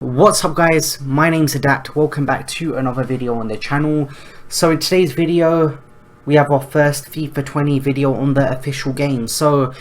What's up guys, my name's Adapt. Welcome back to another video on the channel. So in today's video we have our first FIFA 20 video on the official game. So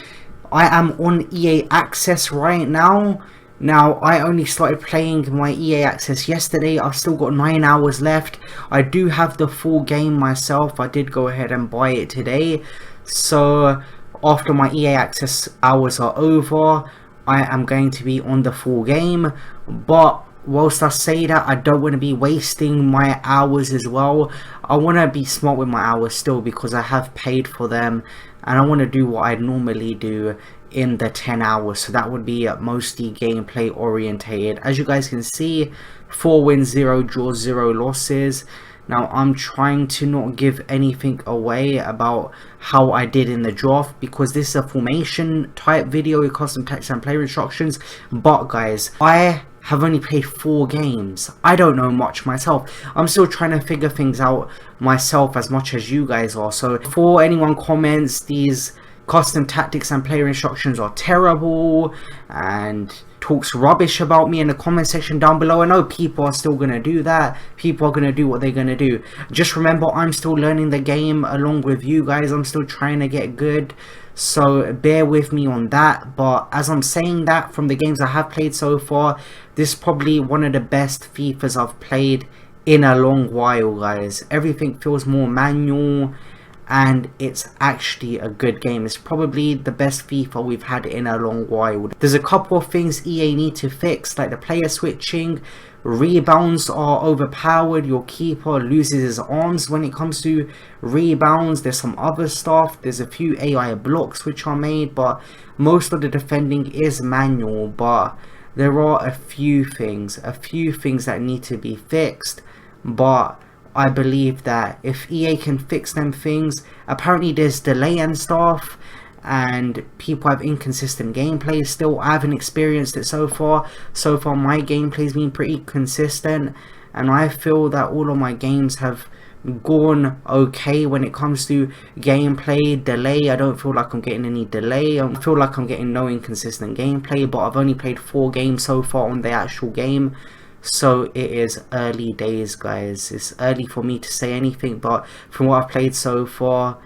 I am on EA Access right now. I only started playing my EA Access yesterday. I've still got 9 hours left. I do have the full game myself. I did go ahead and buy it today. So after my EA Access hours are over, I am going to be on the full game. But whilst I say that, I don't want to be wasting my hours as well. I want to be smart with my hours still, because I have paid for them and I want to do what I normally do in the 10 hours. So that would be mostly gameplay orientated. As you guys can see, 4 wins, 0 draws, 0 losses. Now I'm trying to not give anything away about how I did in the draft, because this is a formation type video with custom text and player instructions. But guys, I have only played 4 games. I don't know much myself. I'm still trying to figure things out myself as much as you guys are. So before anyone comments these custom tactics and player instructions are terrible and talks rubbish about me in the comment section down below, I know people are still going to do that. People are going to do what they're going to do. Just remember, I'm still learning the game along with you guys. I'm still trying to get good, so bear with me on that. But as I'm saying that, from the games I have played so far, this is probably one of the best FIFAs I've played in a long while, guys. Everything feels more manual and it's actually a good game. It's probably the best FIFA we've had in a long while. There's a couple of things EA need to fix, like the player switching. Rebounds are overpowered. Your keeper loses his arms when it comes to rebounds. There's some other stuff. There's a few AI blocks which are made, but most of the defending is manual. But there are a few things that need to be fixed. But I believe that if EA can fix them things, apparently there's delay and stuff, and people have inconsistent gameplay still. I haven't experienced it so far. So far my gameplay's been pretty consistent, and I feel that all of my games have gone okay when it comes to gameplay. Delay, I don't feel like I'm getting any delay. I feel like I'm getting no inconsistent gameplay, but I've only played 4 games so far on the actual game. So it is early days, guys. It's early for me to say anything, but from what I've played so far,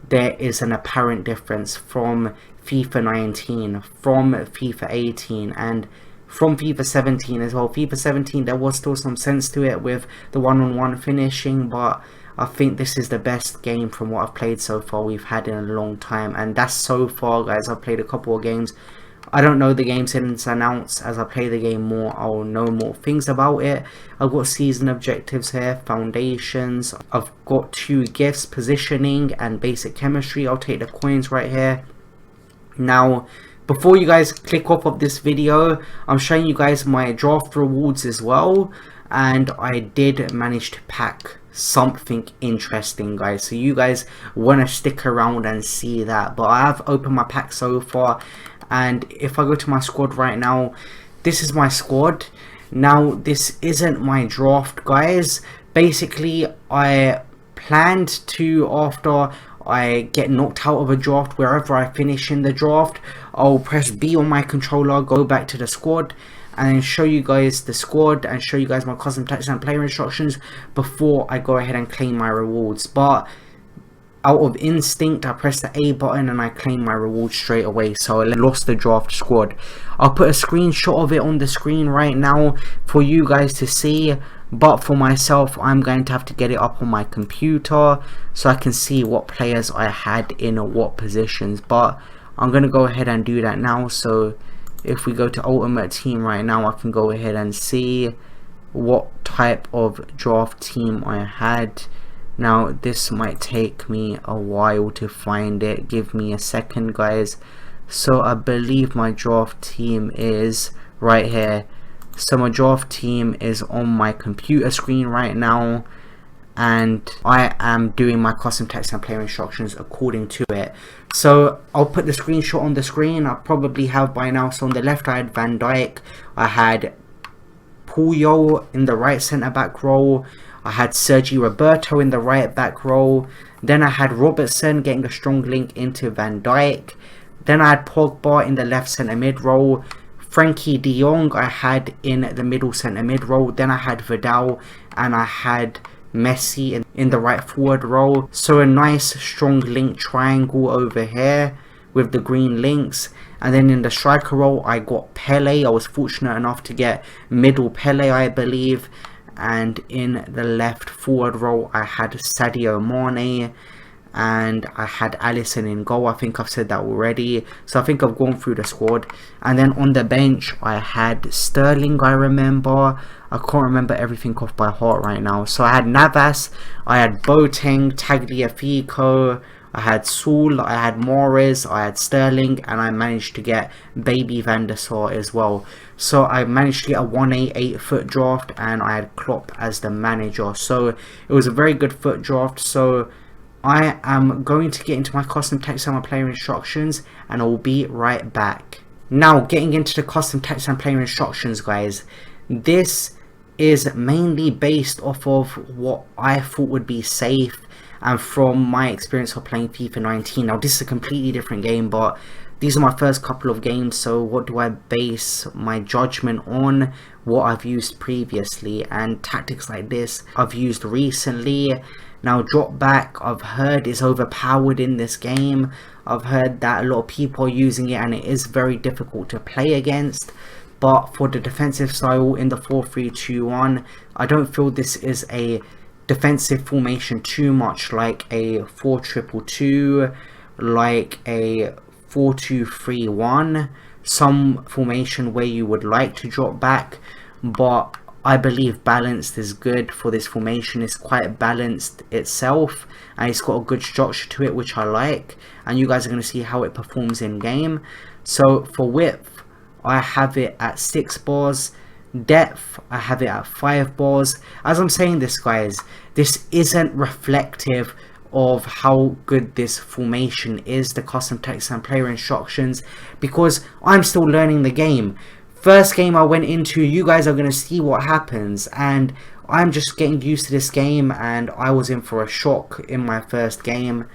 there is an apparent difference from FIFA 19, from FIFA 18, and from FIFA 17 as well. FIFA 17, there was still some sense to it with the one-on-one finishing, but I think this is the best game from what I've played so far we've had in a long time. And that's so far, guys. I've played a couple of games. I don't know the game since announced. As I play the game more, I'll know more things about it. I've got season objectives here, foundations. I've got 2 gifts, positioning and basic chemistry. I'll take the coins right here. Now, before you guys click off of this video, I'm showing you guys my draft rewards as well. And I did manage to pack something interesting, guys, so you guys want to stick around and see that. But I have opened my pack so far, and if I go to my squad right now, this is my squad. Now this isn't my draft, guys. Basically I planned to, after I get knocked out of a draft, wherever I finish in the draft, I'll press B on my controller, go back to the squad, and show you guys the squad and show you guys my custom text and player instructions before I go ahead and claim my rewards. But out of instinct, I press the A button and I claim my reward straight away, so I lost the draft squad. I'll put a screenshot of it on the screen right now for you guys to see, but for myself, I'm going to have to get it up on my computer so I can see what players I had in what positions. But I'm going to go ahead and do that now. So if we go to Ultimate Team right now, I can go ahead and see what type of draft team I had. Now this might take me a while to find it. Give me a second, guys. So I believe my draft team is right here. So my draft team is on my computer screen right now, and I am doing my custom text and player instructions according to it. So I'll put the screenshot on the screen. I probably have by now. So on the left I had Van Dijk, I had Puyol in the right centre back role, I had Sergi Roberto in the right back role, then I had Robertson getting a strong link into Van Dijk, then I had Pogba in the left centre mid role, Frankie de Jong I had in the middle centre mid role. Then I had Vidal and I had Messi in the right forward role. So a nice strong link triangle over here with the green links. And then in the striker role I got Pele. I was fortunate enough to get middle Pele, I believe. And in the left forward role I had Sadio Mane. And I had Alisson in goal. I think I've said that already, so I think I've gone through the squad. And then on the bench I had Sterling, I remember. I can't remember everything off by heart right now. So I had Navas, I had Boateng, Tagliafico, I had Saul, I had Morris, I had Sterling, and I managed to get Baby Van der Sar as well. So I managed to get a 188 foot draft, and I had Klopp as the manager. So it was a very good foot draft. So I am going to get into my custom text and my player instructions, and I will be right back. Now, getting into the custom text and player instructions, guys, this is mainly based off of what I thought would be safe and from my experience of playing FIFA 19. Now, this is a completely different game, but these are my first couple of games, so what do I base my judgment on? What I've used previously, and tactics like this I've used recently. Now, drop back, I've heard is overpowered in this game. I've heard that a lot of people are using it and it is very difficult to play against. But for the defensive style in the 4-3-2-1, I don't feel this is a defensive formation too much like a 4-2-2-2, like a 4-2-3-1, some formation where you would like to drop back. But I believe balanced is good for this formation. It's quite balanced itself and it's got a good structure to it, which I like, and you guys are going to see how it performs in game. So for width I have it at 6 bars, depth I have it at 5 bars. As I'm saying this, guys, this isn't reflective of how good this formation is, the custom text and player instructions, because I'm still learning the game. First game I went into, you guys are going to see what happens, and I'm just getting used to this game, and I was in for a shock in my first game,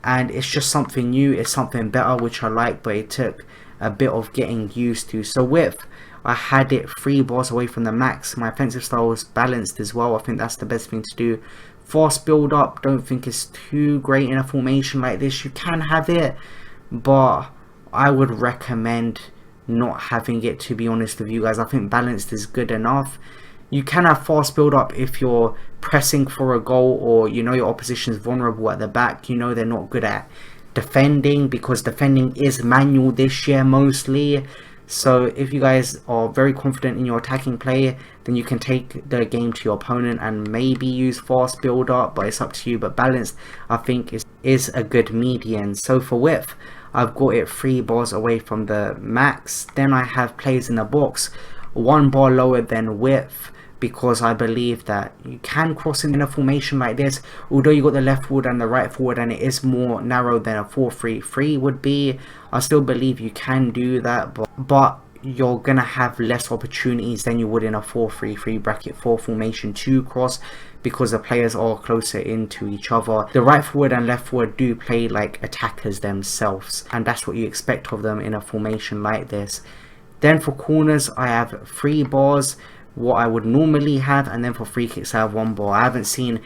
and it's just something new, it's something better, which I like, but it took a bit of getting used to. So width, I had it 3 bars away from the max. My offensive style was balanced as well. I think that's the best thing to do. Fast build up, don't think it's too great in a formation like this. You can have it, but I would recommend not having it, to be honest with you guys. I think balanced is good enough. You can have fast build up if you're pressing for a goal, or you know your opposition is vulnerable at the back, you know they're not good at defending, because defending is manual this year mostly. So if you guys are very confident in your attacking play, then you can take the game to your opponent and maybe use fast build up, but it's up to you. But balanced I think is a good median. So for width, I've got it 3 bars away from the max. Then I have players in the box 1 bar lower than width, because I believe that you can cross in a formation like this. Although you got the left forward and the right forward, and it is more narrow than a 4-3-3 would be, I still believe you can do that, but you're gonna have less opportunities than you would in a 4-3-3 bracket 4 formation to cross, because the players are closer into each other. The right forward and left forward do play like attackers themselves, and that's what you expect of them in a formation like this. Then for corners I have 3 bars, what I would normally have, and then for free kicks I have 1 bar. I haven't seen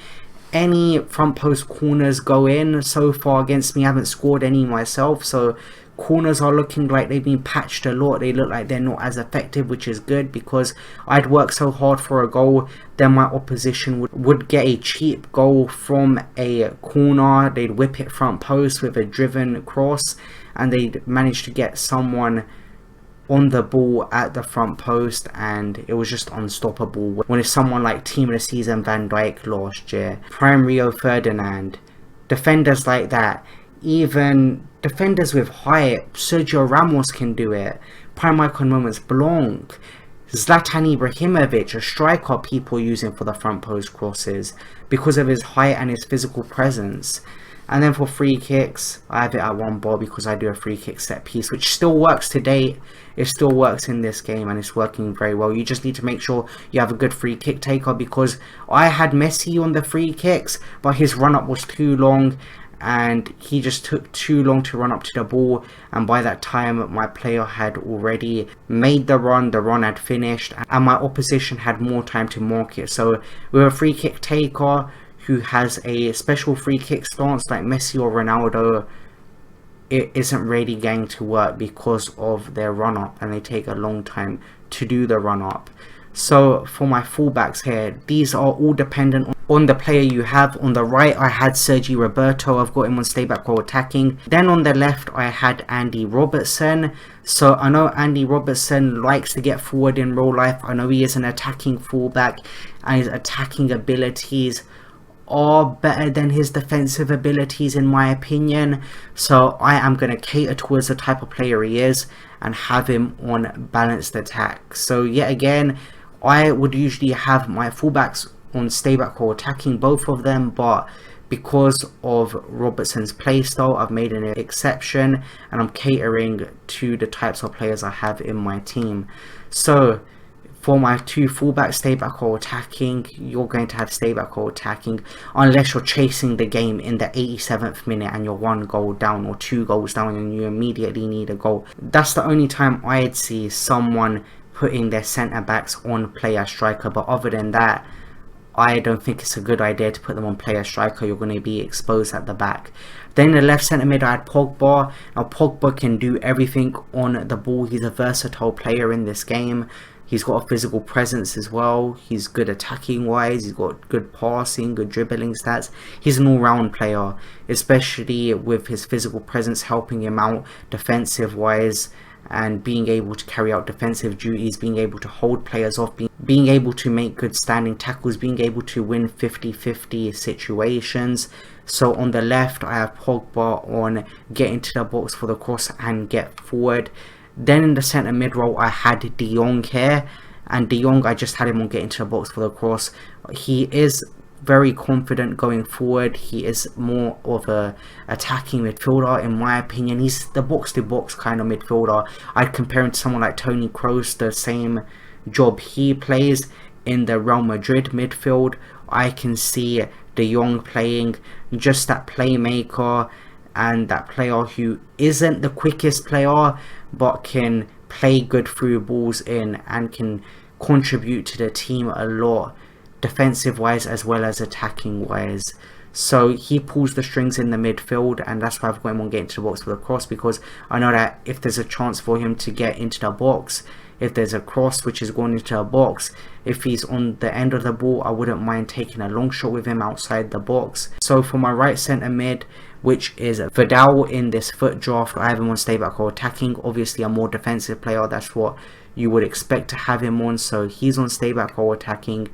any front post corners go in so far against me. I haven't scored any myself, so corners are looking like they've been patched a lot. They look like they're not as effective, which is good, because I'd work so hard for a goal, then my opposition would get a cheap goal from a corner. They'd whip it front post with a driven cross, and they'd manage to get someone on the ball at the front post, and it was just unstoppable. When it's someone like Team of the Season Van Dijk last year, Prime Rio Ferdinand, defenders like that, even defenders with height, Sergio Ramos can do it, Prime Icon Moments Blanc, Zlatan Ibrahimovic, a striker people using for the front post crosses because of his height and his physical presence. And then for free kicks, I have it at 1 bar because I do a free kick set piece, which still works to date. It still works in this game, and it's working very well. You just need to make sure you have a good free kick taker, because I had Messi on the free kicks, but his run up was too long, and he just took too long to run up to the ball, and by that time my player had already made the run had finished, and my opposition had more time to mark it. So with a free kick taker who has a special free kick stance like Messi or Ronaldo, it isn't really going to work because of their run up, and they take a long time to do the run up. So for my fullbacks here, these are all dependent on the player you have. On the right I had Sergi Roberto, I've got him on stay back while attacking. Then on the left I had Andy Robertson. So I know Andy Robertson likes to get forward in real life. I know he is an attacking fullback, and his attacking abilities are better than his defensive abilities in my opinion. So I am going to cater towards the type of player he is and have him on balanced attack. So yet again, I would usually have my fullbacks on stay back or attacking, both of them, but because of Robertson's playstyle I've made an exception, and I'm catering to the types of players I have in my team. So for my two fullbacks, stay back or attacking, you're going to have stay back or attacking unless you're chasing the game in the 87th minute and you're 1 goal down or 2 goals down and you immediately need a goal. That's the only time I'd see someone putting their centre backs on player striker, but other than that I don't think it's a good idea to put them on player striker. You're going to be exposed at the back. Then in the left centre mid I had Pogba. Now Pogba can do everything on the ball. He's a versatile player in this game. He's got a physical presence as well. He's good attacking wise. He's got good passing, good dribbling stats. He's an all-round player, especially with his physical presence helping him out defensive wise, and being able to carry out defensive duties, being able to hold players off, being able to make good standing tackles, being able to win 50-50 situations. So on the left I have Pogba on get into the box for the cross and get forward. Then in the centre mid role I had De Jong here, and De Jong I just had him on get into the box for the cross. He is very confident going forward. He is more of a attacking midfielder in my opinion. He's the box to box kind of midfielder. I'd compare him to someone like Toni Kroos, the same job he plays in the Real Madrid midfield. I can see De Jong playing just that playmaker and that player who isn't the quickest player but can play good through balls in and can contribute to the team a lot defensive wise as well as attacking wise. So he pulls the strings in the midfield, and that's why I've got him on getting to the box for the cross, because I know that if there's a chance for him to get into the box, if there's a cross which is going into a box, if he's on the end of the ball, I wouldn't mind taking a long shot with him outside the box. So for my right centre mid, which is Vidal in this foot draft, I have him on stay back or attacking. Obviously a more defensive player, that's what you would expect to have him on, so he's on stay back or attacking.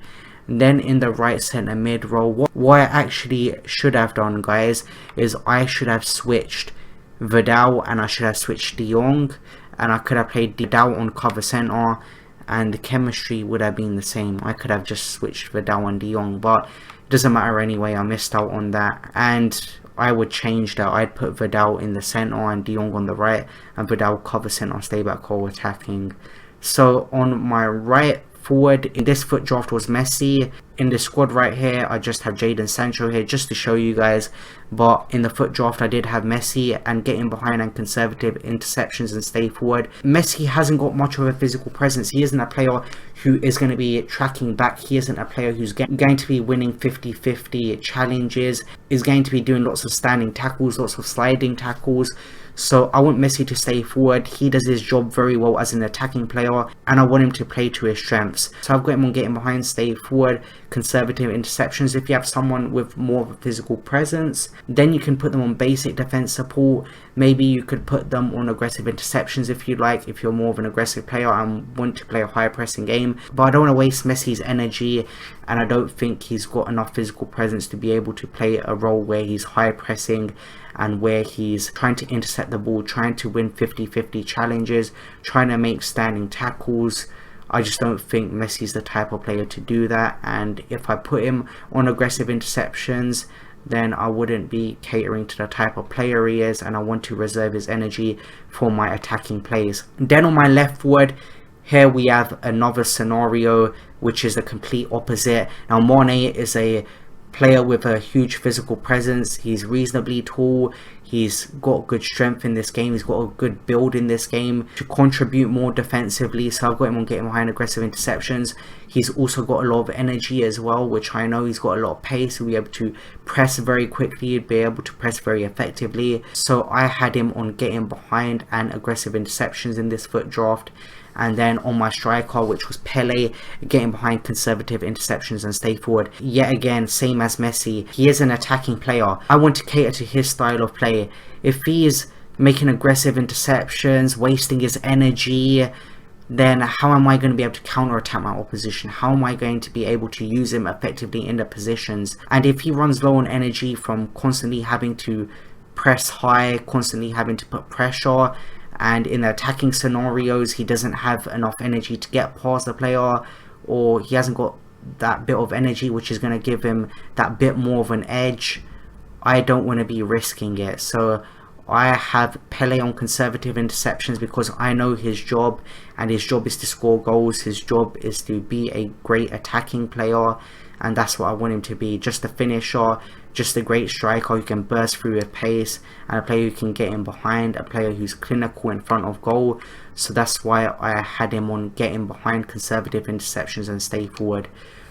Then in the right centre mid role, what I actually should have done, guys, is I should have switched Vidal and I should have switched De Jong, and I could have played Vidal on cover centre and the chemistry would have been the same. I could have just switched Vidal and De Jong, but it doesn't matter anyway. I missed out on that, and I would change that. I'd put Vidal in the centre and De Jong on the right, and Vidal cover centre, stay back or attacking. So on my right forward in this foot draft was Messi. In the squad right here I just have Jadon Sancho here just to show you guys, but in the foot draft I did have Messi and getting behind and conservative interceptions and stay forward. Messi hasn't got much of a physical presence. He isn't a player who is going to be tracking back. He isn't a player who's going to be winning 50-50 challenges, is going to be doing lots of standing tackles, lots of sliding tackles. So I want Messi to stay forward. He does his job very well as an attacking player, and I want him to play to his strengths. So I've got him on getting behind, stay forward, conservative interceptions. If you have someone with more of a physical presence, then you can put them on basic defense support. Maybe you could put them on aggressive interceptions if you like, if you're more of an aggressive player and want to play a high pressing game. But I don't want to waste Messi's energy, and I don't think he's got enough physical presence to be able to play a role where he's high pressing and where he's trying to intercept the ball, trying to win 50-50 challenges, trying to make standing tackles. I just don't think Messi's the type of player to do that, and if I put him on aggressive interceptions, then I wouldn't be catering to the type of player he is, and I want to reserve his energy for my attacking plays. Then on my left forward, here we have another scenario which is the complete opposite. Now Mane is a player with a huge physical presence. He's reasonably tall. He's got good strength in this game. He's got a good build in this game to contribute more defensively. So I've got him on getting behind aggressive interceptions. He's also got a lot of energy as well, which I know he's got a lot of pace. He'll be able to press very quickly, be able to press very effectively. So I had him on getting behind and aggressive interceptions in this FUT draft. And then on my striker, which was Pele, getting behind conservative interceptions and stay forward. Yet again, same as Messi, he is an attacking player. I want to cater to his style of play. If he's making aggressive interceptions, wasting his energy, then how am I going to be able to counter-attack my opposition? How am I going to be able to use him effectively in the positions? And if he runs low on energy from constantly having to press high, constantly having to put pressure, and in the attacking scenarios he doesn't have enough energy to get past the player, or he hasn't got that bit of energy which is going to give him that bit more of an edge, I don't want to be risking it. So I have Pele on conservative interceptions because I know his job, and his job is to score goals. His job is to be a great attacking player, and that's what I want him to be. Just a finisher, just a great striker who can burst through with pace, and a player who can get in behind, a player who's clinical in front of goal. So that's why I had him on getting behind, conservative interceptions, and stay forward.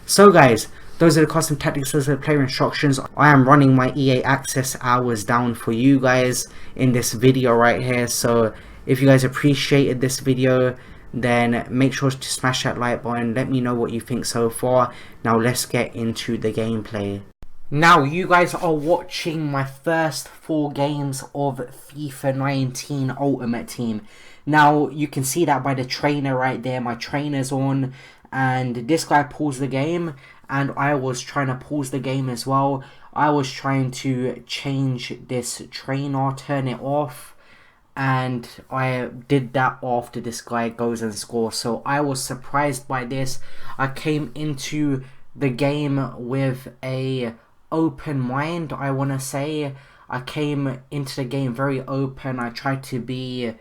So guys, those are the custom tactics, those are the player instructions. I am running my EA access hours down for you guys in this video right here. So if you guys appreciated this video, then make sure to smash that like button. Let me know what you think so far. Now let's get into the gameplay. Now you guys are watching my first 4 games of FIFA 19 Ultimate Team. Now you can see that by the trainer right there. My trainer's on, and this guy paused the game, and I was trying to pause the game as well. I was trying to change this trainer, turn it off, and I did that after this guy goes and scores. So I was surprised by this. I came into the game with a open mind, I want to say. I came into the game very open. I tried to be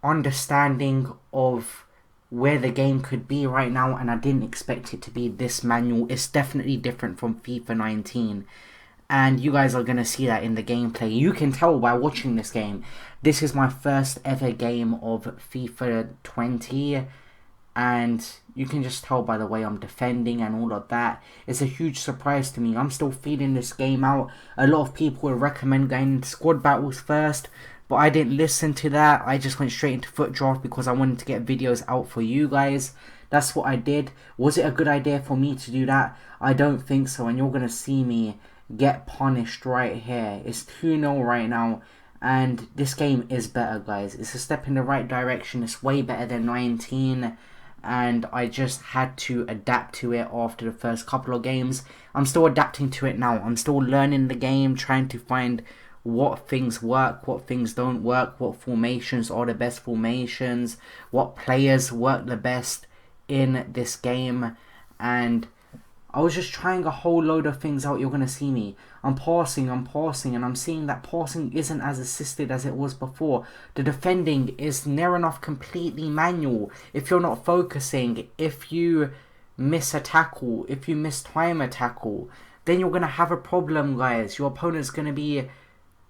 understanding of where the game could be right now, and I didn't expect it to be this manual. It's definitely different from FIFA 19, and you guys are going to see that in the gameplay. You can tell by watching this game. This is my first ever game of FIFA 20, and you can just tell by the way I'm defending and all of that. It's a huge surprise to me. I'm still feeling this game out. A lot of people would recommend going squad battles first, but I didn't listen to that. I just went straight into FUT draft because I wanted to get videos out for you guys. That's what I did. Was it a good idea for me to do that? I don't think so, and you're going to see me get punished right here. It's 2-0 right now, and this game is better, guys. It's a step in the right direction. It's way better than 19, and I just had to adapt to it after the first couple of games. I'm still adapting to it now. I'm still learning the game, trying to find what things work, what things don't work, what formations are the best formations, what players work the best in this game. And I was just trying a whole load of things out. You're going to see me. I'm passing, and I'm seeing that passing isn't as assisted as it was before. The defending is near enough completely manual. If you're not focusing, if you miss a tackle, if you miss time a tackle, then you're going to have a problem, guys. Your opponent's going to be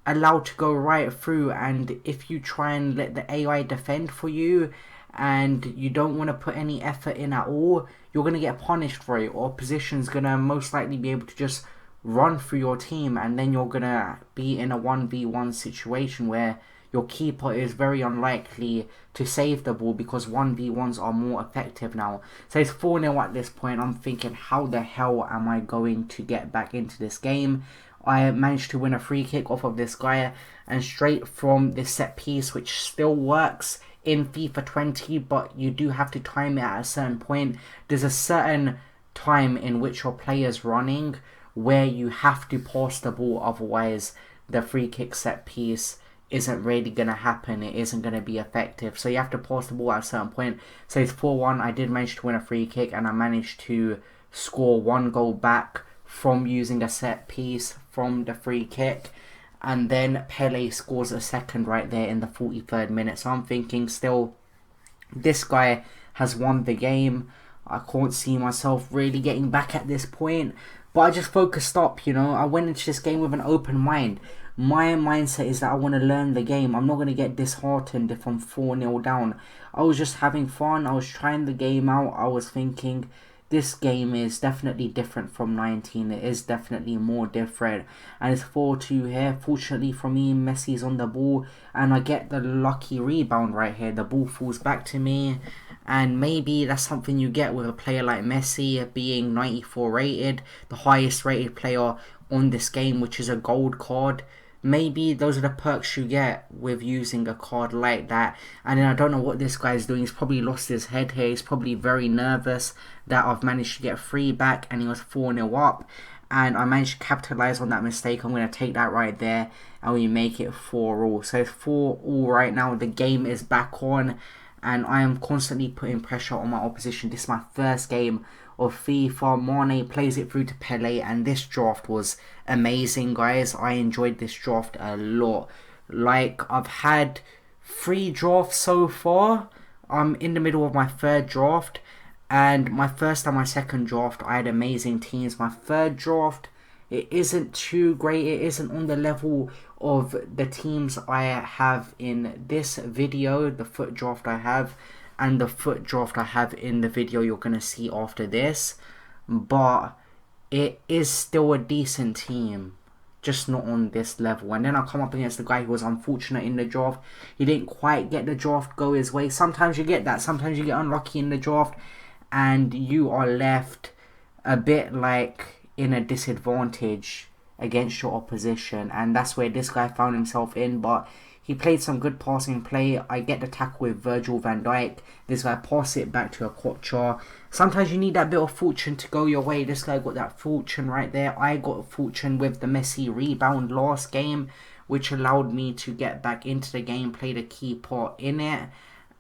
allowed to go right through, and if you try and let the AI defend for you and you don't want to put any effort in at all, you're going to get punished for it. Or opposition's going to most likely be able to just run through your team, and then you're going to be in a 1v1 situation where your keeper is very unlikely to save the ball because 1v1s are more effective now. So it's 4-0 at this point. I'm thinking, how the hell am I going to get back into this game? I managed to win a free kick off of this guy, and straight from this set piece, which still works in FIFA 20, but you do have to time it at a certain point. There's a certain time in which your player's running where you have to pass the ball, otherwise the free kick set piece isn't really going to happen. It isn't going to be effective. So you have to pass the ball at a certain point. So it's 4-1. I did manage to win a free kick, and I managed to score 1 goal back from using a set piece from the free kick. And then Pele scores a second right there in the 43rd minute. So I'm thinking still, this guy has won the game. I can't see myself really getting back at this point. But I just focused up, you know. I went into this game with an open mind. My mindset is that I want to learn the game. I'm not going to get disheartened if I'm 4-0 down. I was just having fun. I was trying the game out. I was thinking, this game is definitely different from 19. It is definitely more different. And it's 4-2 here. Fortunately for me, Messi's on the ball. And I get the lucky rebound right here. The ball falls back to me. And maybe that's something you get with a player like Messi being 94 rated. The highest rated player on this game, which is a gold card. Maybe those are the perks you get with using a card like that. And then I don't know what this guy's doing. He's probably lost his head here. He's probably very nervous that I've managed to get 3 back and he was 4-0 up. And I managed to capitalize on that mistake. I'm going to take that right there and we make it 4-all. So it's 4-all right now. The game is back on. And I am constantly putting pressure on my opposition. This is my first game of FIFA. Mane plays it through to Pele, and this draft was amazing, guys. I enjoyed this draft a lot. Like, I've had 3 drafts so far. I'm in the middle of my 3rd draft, and my first and my 2nd draft, I had amazing teams. My 3rd draft, it isn't too great. It isn't on the level of the teams I have in this video, the foot draft I have, and the foot draft I have in the video you're going to see after this. But it is still a decent team, just not on this level. And then I come up against the guy who was unfortunate in the draft. He didn't quite get the draft go his way. Sometimes you get that. Sometimes you get unlucky in the draft and you are left a bit like in a disadvantage against your opposition, and that's where this guy found himself in. But he played some good passing play. I get the tackle with Virgil van Dijk. This guy passed it back to a Kocha. Sometimes you need that bit of fortune to go your way. This guy got that fortune right there. I got fortune with the Messi rebound last game, which allowed me to get back into the game, played a key part in it,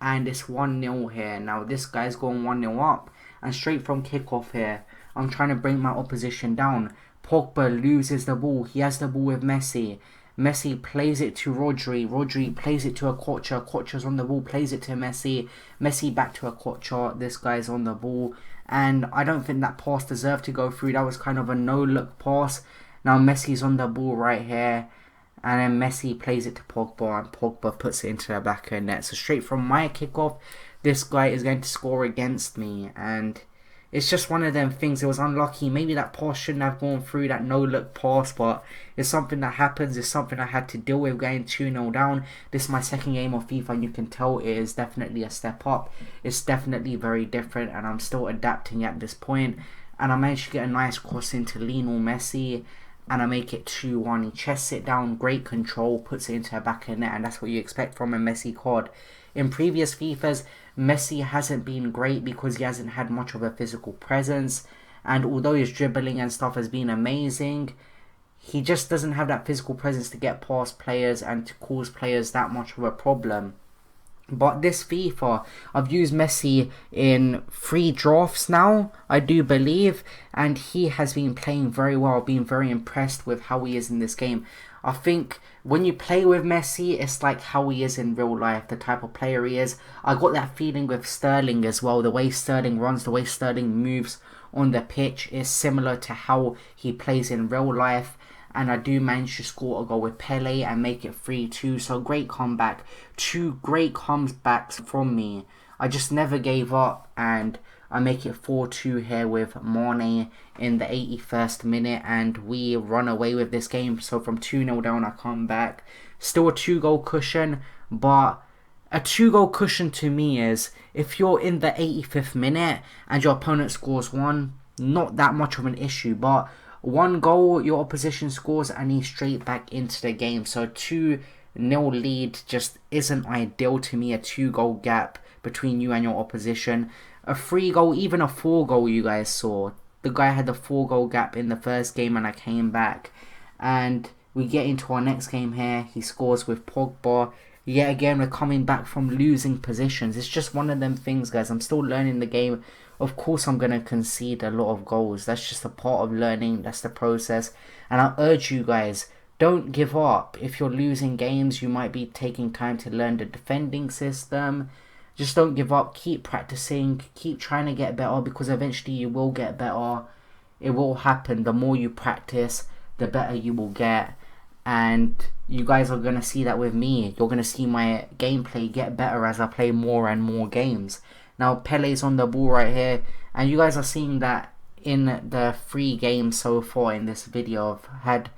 and it's 1-0 here. Now this guy's going 1-0 up, and straight from kickoff here, I'm trying to bring my opposition down. Pogba loses the ball. He has the ball with Messi. Messi plays it to Rodri. Rodri plays it to a Kocha. Kocha's on the ball, plays it to Messi. Messi back to a Kocha. This guy's on the ball. And I don't think that pass deserved to go through. That was kind of a no-look pass. Now Messi's on the ball right here. And then Messi plays it to Pogba. And Pogba puts it into the back of the net. So straight from my kickoff, this guy is going to score against me. And it's just one of them things. It was unlucky. Maybe that pass shouldn't have gone through, that no-look pass, but it's something that happens. It's something I had to deal with going 2-0 down. This is my 2nd game of FIFA, and you can tell it is definitely a step up. It's definitely very different, and I'm still adapting at this point. And I managed to get a nice cross into Lionel Messi, and I make it 2-1. He chests it down, great control, puts it into a back of the net, and that's what you expect from a Messi card. In previous FIFAs, Messi hasn't been great because he hasn't had much of a physical presence, and although his dribbling and stuff has been amazing, he just doesn't have that physical presence to get past players and to cause players that much of a problem. But this FIFA, I've used Messi in 3 drafts now, I do believe, and he has been playing very well. I've been very impressed with how he is in this game. I think when you play with Messi, it's like how he is in real life, the type of player he is. I got that feeling with Sterling as well. The way Sterling runs, the way Sterling moves on the pitch is similar to how he plays in real life. And I do manage to score a goal with Pele and make it 3-2. So great comeback. 2 great comebacks from me. I just never gave up, and I make it 4-2 here with Mane in the 81st minute, and we run away with this game. So from 2-0 down, I come back. Still a 2-goal cushion, but a 2-goal cushion to me is if you're in the 85th minute and your opponent scores 1, not that much of an issue, but 1 goal your opposition scores and he's straight back into the game. So 2-0 lead just isn't ideal to me. A 2-goal gap between you and your opposition. A 3-goal, even a 4-goal you guys saw. The guy had the 4-goal gap in the first game and I came back. And we get into our next game here. He scores with Pogba. Yet again, we're coming back from losing positions. It's just one of them things, guys. I'm still learning the game. Of course, I'm going to concede a lot of goals. That's just a part of learning. That's the process. And I urge you guys, don't give up. If you're losing games, you might be taking time to learn the defending system. Just don't give up. Keep practicing. Keep trying to get better, because eventually you will get better. It will happen. The more you practice, the better you will get. And you guys are going to see that with me. You're going to see my gameplay get better as I play more and more games. Now, Pele's on the ball right here. And you guys are seeing that in the 3 games so far in this video. I've had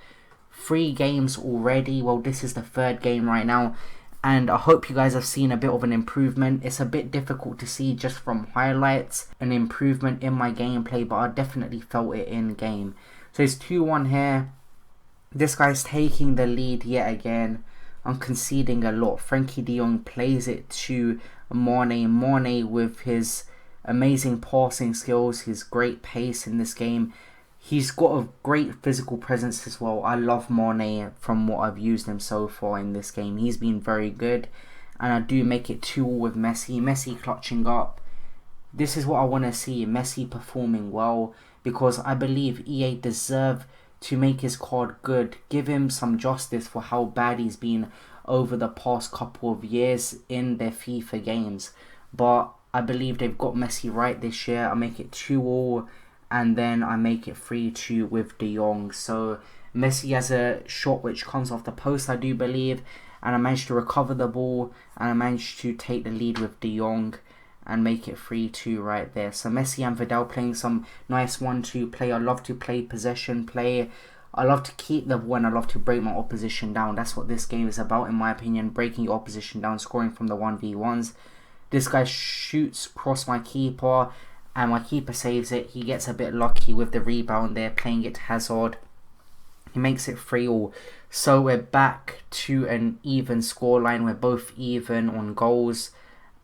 3 games already. Well, this is the 3rd game right now. And I hope you guys have seen a bit of an improvement. It's a bit difficult to see just from highlights an improvement in my gameplay, but I definitely felt it in game. So it's 2-1 here. This guy's taking the lead yet again. I'm conceding a lot. Frankie de Jong plays it to Mane. Mane with his amazing passing skills, his great pace in this game. He's got a great physical presence as well. I love Mane from what I've used him so far in this game. He's been very good. And I do make it 2-2 with Messi. Messi clutching up. This is what I want to see. Messi performing well. Because I believe EA deserve to make his card good. Give him some justice for how bad he's been over the past couple of years in their FIFA games. But I believe they've got Messi right this year. I make it 2-2. And then I make it 3-2 with De Jong. So Messi has a shot which comes off the post, I do believe. And I managed to recover the ball. And I managed to take the lead with De Jong. And make it 3-2 right there. So Messi and Vidal playing some nice 1-2 play. I love to play possession play. I love to keep the ball and I love to break my opposition down. That's what this game is about, in my opinion. Breaking your opposition down, scoring from the 1v1s. This guy shoots across my keeper. And my keeper saves it. He gets a bit lucky with the rebound there, playing it to Hazard. He makes it 3-3. So we're back to an even scoreline. We're both even on goals.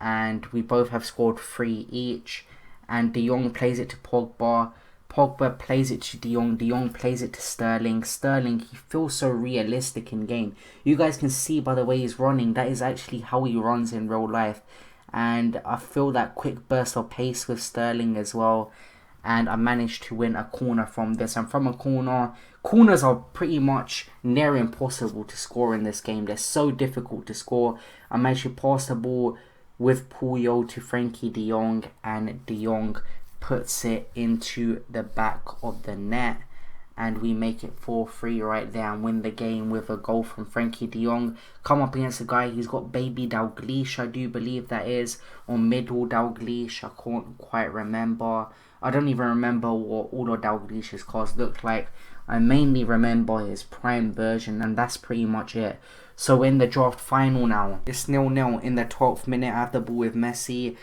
And we both have scored 3 each. And De Jong plays it to Pogba. Pogba plays it to De Jong. De Jong plays it to Sterling. Sterling, he feels so realistic in game. You guys can see by the way he's running, that is actually how he runs in real life. And I feel that quick burst of pace with Sterling as well. And I managed to win a corner from this. And from a corner, corners are pretty much near impossible to score in this game. They're so difficult to score. I managed to pass the ball with Puyol to Frankie de Jong. And de Jong puts it into the back of the net. And we make it 4-3 right there and win the game with a goal from Frankie de Jong. Come up against a guy, he's got baby Dalglish, I do believe that is. Or middle Dalglish, I can't quite remember. I don't even remember what all of Dalglish's cards looked like. I mainly remember his prime version, and that's pretty much it. So in the draft final now, it's 0-0 in the 12th minute. I have the ball with Messi.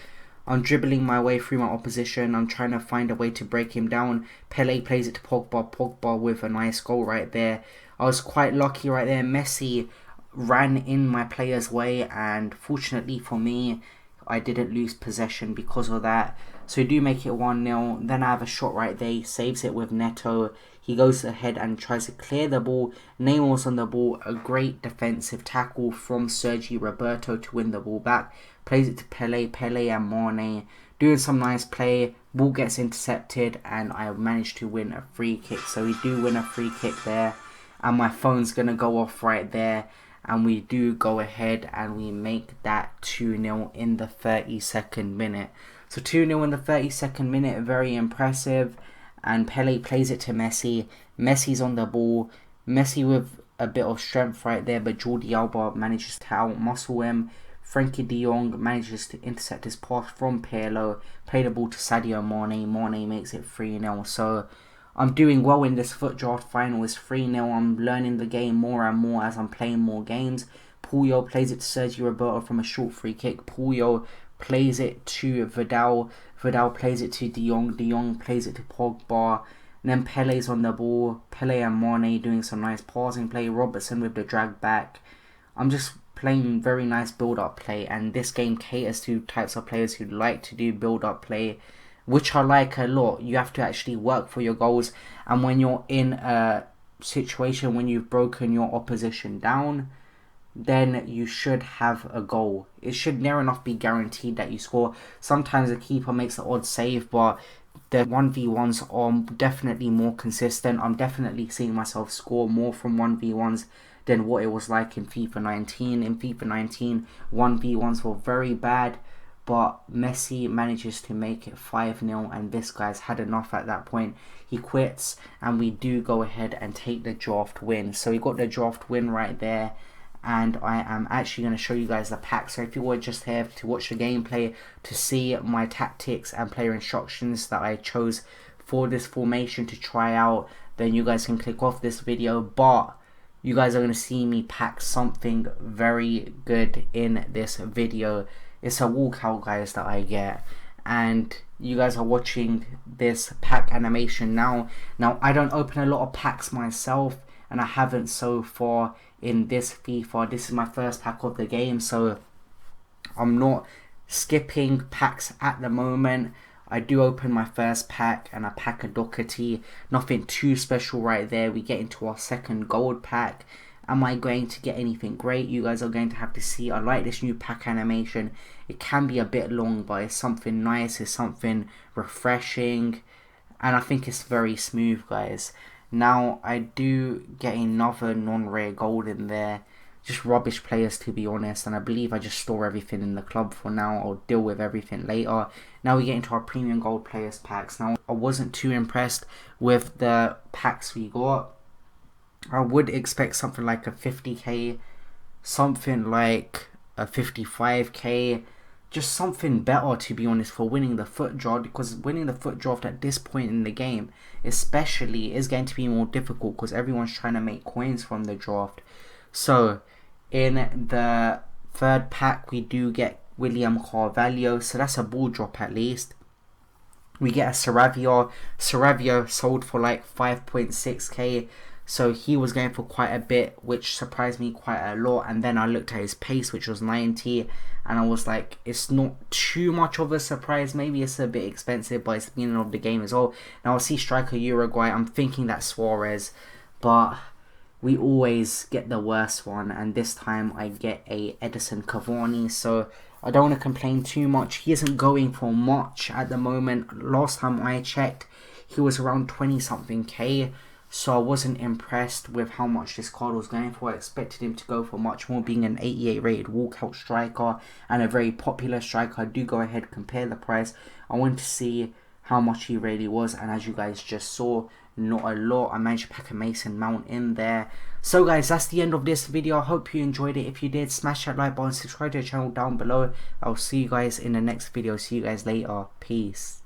I'm dribbling my way through my opposition. I'm trying to find a way to break him down. Pele plays it to Pogba. Pogba with a nice goal right there. I was quite lucky right there. Messi ran in my player's way, and fortunately for me, I didn't lose possession because of that. So we do make it 1-0. Then I have a shot right there. He saves it with Neto. He goes ahead and tries to clear the ball. Neymar's on the ball. A great defensive tackle from Sergi Roberto to win the ball back. Plays it to Pele. Pele and Mane doing some nice play. Ball gets intercepted and I managed to win a free kick. So we do win a free kick there. And my phone's going to go off right there. And we do go ahead and we make that 2-0 in the 32nd minute. So 2-0 in the 32nd minute, very impressive. And Pele plays it to Messi. Messi's on the ball. Messi with a bit of strength right there, but Jordi Alba manages to outmuscle him. Frankie de Jong manages to intercept his pass from Pirlo. Play the ball to Sadio Mane. Mane makes it 3-0. So I'm doing well in this FUT draft final. It's 3-0. I'm learning the game more and more as I'm playing more games. Puyol plays it to Sergio Roberto from a short free kick. Puyol plays it to Vidal. Vidal plays it to De Jong. De Jong plays it to Pogba. And then Pele's on the ball. Pele and Mane doing some nice passing play. Robertson with the drag back. I'm just playing very nice build-up play. And this game caters to types of players who like to do build-up play, which I like a lot. You have to actually work for your goals. And when you're in a situation when you've broken your opposition down, then you should have a goal. It should near enough be guaranteed that you score. Sometimes the keeper makes the odd save, but the 1v1s are definitely more consistent. I'm definitely seeing myself score more from 1v1s than what it was like in FIFA 19. In FIFA 19, 1v1s were very bad. but Messi manages to make it 5-0, and this guy's had enough at that point. He quits, and we do go ahead and take the draft win. So we got the draft win right there, and I am actually going to show you guys the pack. So if you were just here to watch the gameplay, to see my tactics and player instructions that I chose for this formation to try out, then you guys can click off this video. But you guys are going to see me pack something very good in this video. It's a walkout, guys, that I get, and you guys are watching this pack animation now. Now, I don't open a lot of packs myself, and I haven't so far in this FIFA. This is my first pack of the game, so I'm not skipping packs at the moment. I do open my first pack, and I pack a Doherty. Nothing too special right there. We get into our second gold pack. Am I going to get anything great? You guys are going to have to see. I like this new pack animation. It can be a bit long, but it's something nice. It's something refreshing, and I think it's very smooth, guys. Now, I do get another non-rare gold in there. Just rubbish players, to be honest, and I believe I just store everything in the club for now. I'll deal with everything later. Now we get into our premium gold players packs. Now, I wasn't too impressed with the packs we got. I would expect something like a 50k, something like a 55k, just something better, to be honest, for winning the foot draft, because winning the foot draft at this point in the game especially is going to be more difficult because everyone's trying to make coins from the draft. So in the third pack we do get William Carvalho, so that's a ball drop at least. We get a Saravia sold for like 5.6k, so he was going for quite a bit, which surprised me quite a lot. And then I looked at his pace, which was 90, and I was like, it's not too much of a surprise. Maybe it's a bit expensive, but it's the beginning of the game as well. Now I see striker Uruguay. I'm thinking that's Suarez, but we always get the worst one, and this time I get a Edison Cavani, so I don't want to complain too much. He isn't going for much at the moment. Last time I checked, he was around 20 something k, so I wasn't impressed with how much this card was going for. I expected him to go for much more, being an 88 rated walkout striker and a very popular striker. I do go ahead and compare the price. I wanted to see how much he really was, and as you guys just saw, not a lot. I managed to pack a Mason Mount in there. So guys, that's the end of this video. I hope you enjoyed it. If you did, smash that like button, subscribe to the channel down below. I'll see you guys in the next video. See you guys later. Peace.